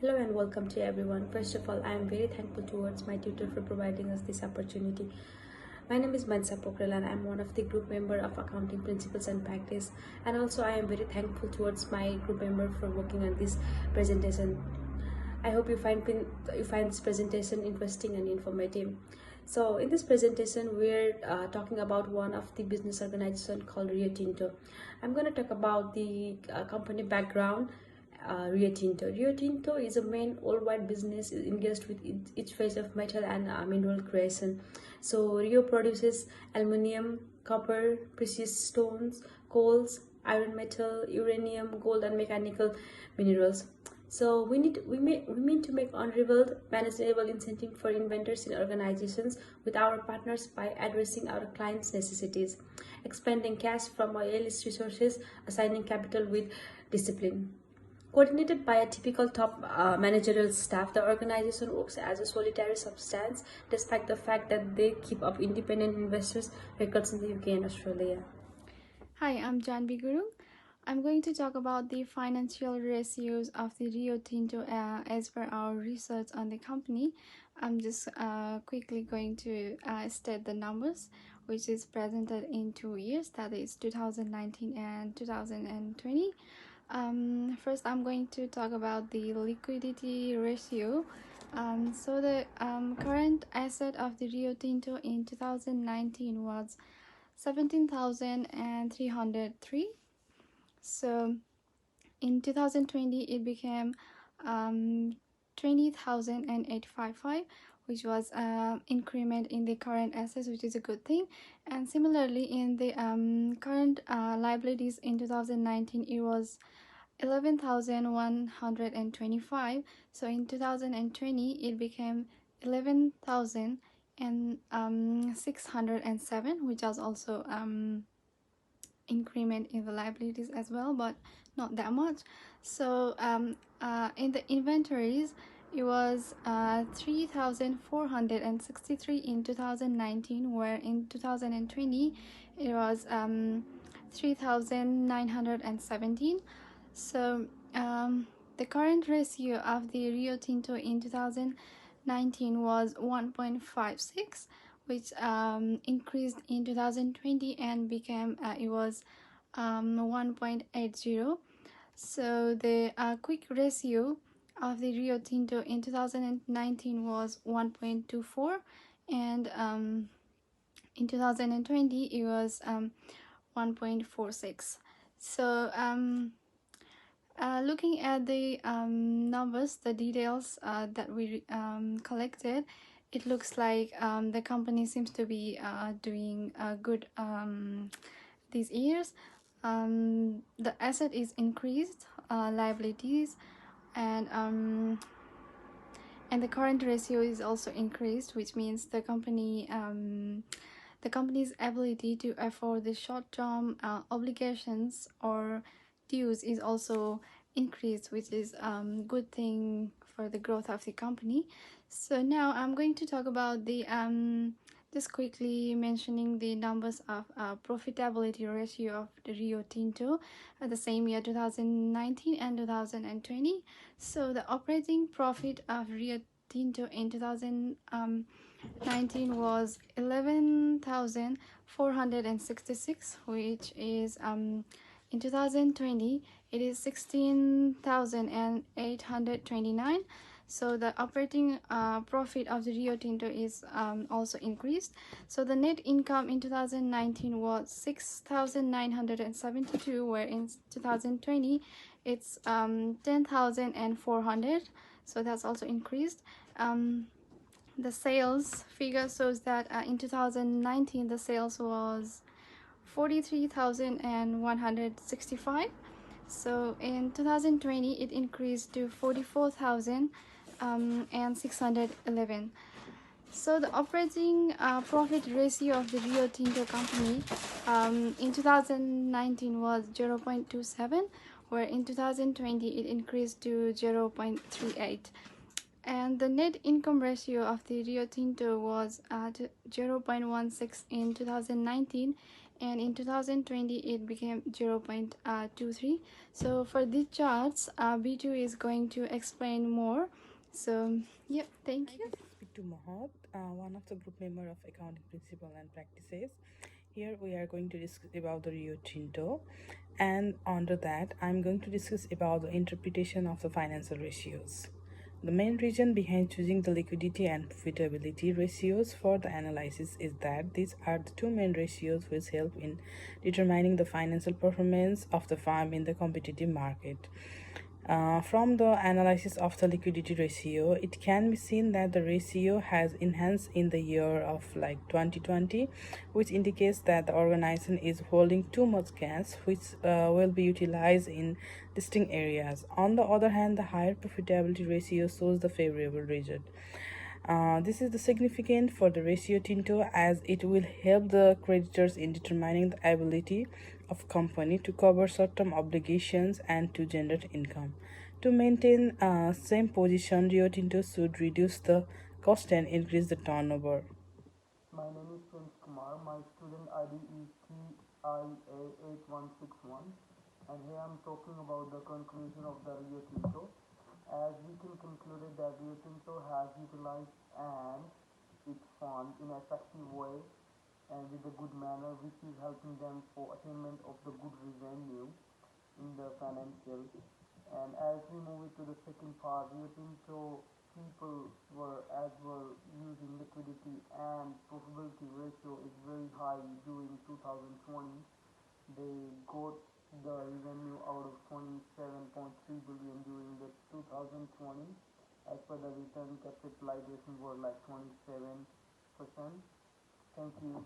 Hello and welcome to everyone. First of all, I am very thankful towards my tutor for providing us this opportunity. My name is Mansa Pokral and I am one of the group member of Accounting Principles and Practice. And also I am very thankful towards my group member for working on this presentation. I hope you find this presentation interesting and informative. So in this presentation, we're talking about one of the business organization called Rio Tinto. I'm going to talk about the company background. Rio Tinto. Rio Tinto is a main worldwide business engaged with each phase of metal and mineral creation. So Rio produces aluminium, copper, precious stones, coals, iron metal, uranium, gold, and mechanical minerals. So we mean to make unrivaled, manageable incentive for inventors in organizations with our partners by addressing our clients' necessities, expanding cash from oil-rich resources, assigning capital with discipline. Coordinated by a typical top managerial staff, the organization works as a solitary substance despite the fact that they keep up independent investors' records in the UK and Australia. Hi, I'm Janvi Guru. I'm going to talk about the financial ratios of the Rio Tinto as per our research on the company. I'm just quickly going to state the numbers, which is presented in 2 years, that is 2019 and 2020. First, I'm going to talk about the liquidity ratio. So the current asset of the Rio Tinto in 2019 was 17,303. So in 2020 it became 20,855, which was increment in the current assets, which is a good thing. And similarly in the current liabilities in 2019 it was 11,125. So in 2020 it became 11,607, which was also increment in the liabilities as well, but not that much. So in the inventories it was 3,463 in 2019, where in 2020 it was 3,917. So the current ratio of the Rio Tinto in 2019 was 1.56, which increased in 2020 and became it was 1.80. So the quick ratio of the Rio Tinto in 2019 was 1.24, and in 2020 it was 1.46. So looking at the numbers, the details that we collected, it looks like the company seems to be doing good these years. The asset is increased, liabilities, and the current ratio is also increased, which means the company's ability to afford the short-term obligations or dues is also increased, which is good thing for the growth of the company. So now I'm going to talk about the just quickly mentioning the numbers of profitability ratio of the Rio Tinto at the same year 2019 and 2020. So the operating profit of Rio Tinto in 2019 was 11,466, which is in 2020 it is 16,829. So the operating profit of the Rio Tinto is also increased. So the net income in 2019 was 6,972, where in 2020 it's 10,400. So that's also increased. The sales figure shows that in 2019 the sales was 43,165. So in 2020 it increased to 44,000 and 611. So the operating profit ratio of the Rio Tinto company in 2019 was 0.27, where in 2020 it increased to 0.38. And the net income ratio of the Rio Tinto was at 0.16 in 2019 and in 2020 it became 0.23. So for these charts, B2 is going to explain more. So yeah, thank Hi, you. this is Bittu Mahat, one of the group member of Accounting Principle and Practices. Here we are going to discuss about the Rio Tinto, and under that I'm going to discuss about the interpretation of the financial ratios. The main reason behind choosing the liquidity and profitability ratios for the analysis is that these are the two main ratios which help in determining the financial performance of the firm in the competitive market. From the analysis of the liquidity ratio, it can be seen that the ratio has enhanced in the year of like 2020, which indicates that the organization is holding too much cash, which will be utilized in distinct areas. On the other hand, the higher profitability ratio shows the favorable result. This is the significant for the ratio Tinto, as it will help the creditors in determining the ability of company to cover short-term obligations and to generate income. To maintain same position, Rio Tinto should reduce the cost and increase the turnover. My name is Prince Kumar. My student ID is TIA8161, and here I'm talking about the conclusion of the Rio Tinto. As we can conclude that Rio Tinto has utilized and its fund in an effective way and with a good manner, which is helping them for attainment of the good revenue in the financial. And as we move it to the second part, Rio Tinto people were as well using liquidity and profitability ratio is very high during 2020. They got the revenue out of 27.3 billion during the 2020. As per the return capitalization were like 27%. Thank you.